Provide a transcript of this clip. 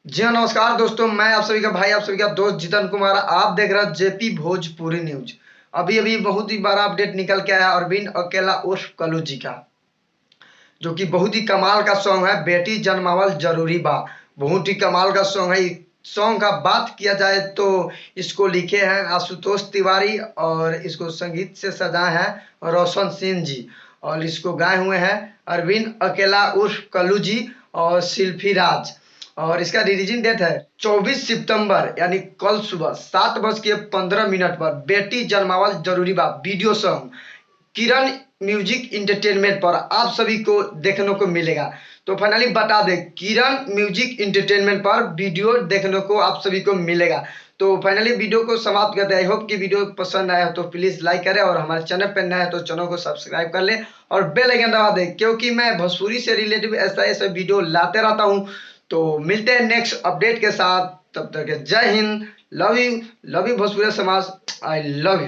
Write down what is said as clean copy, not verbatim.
जी हाँ, नमस्कार दोस्तों। मैं आप सभी का भाई, आप सभी का दोस्त जितन कुमार। आप देख रहे हैं जेपी भोजपुरी न्यूज। अभी अभी बहुत ही बड़ा अपडेट निकल के आया अरविंद अकेला उर्फ कल्लू जी का, जो कि बहुत ही कमाल का सॉन्ग है। बेटी जन्मावल जरूरी बा, बहुत ही कमाल का सॉन्ग है। सॉन्ग का बात किया जाए तो इसको लिखे हैं आशुतोष तिवारी और इसको संगीत से सजाए हैं रोशन सिंह जी, और इसको गाए हुए हैं अरविंद अकेला उर्फ कल्लू जी और शिल्पी राज। और इसका रिलीजिंग डेट है 24 सितंबर, यानी कल सुबह 7:15 पर। बेटी जन्मावल जरूरी बा वीडियो सॉन्ग किरण म्यूजिक इंटरटेनमेंट पर आप सभी को देखने को मिलेगा। तो फाइनली बता दें, किरण म्यूजिक इंटरटेनमेंट पर वीडियो देखने को आप सभी को मिलेगा। तो फाइनली वीडियो को समाप्त करते हैं। आई होप कि वीडियो पसंद आया हो तो प्लीज लाइक करें, और हमारे चैनल पर नया है तो चैनल को सब्सक्राइब कर लें और बेल आइकन दबा दें, क्योंकि मैं भोजपुरी से रिलेटेड ऐसा ऐसा वीडियो लाते रहता हूँ। तो मिलते हैं नेक्स्ट अपडेट के साथ, तब तक जय हिंद। लव यू भोजपुरी समाज। I love you.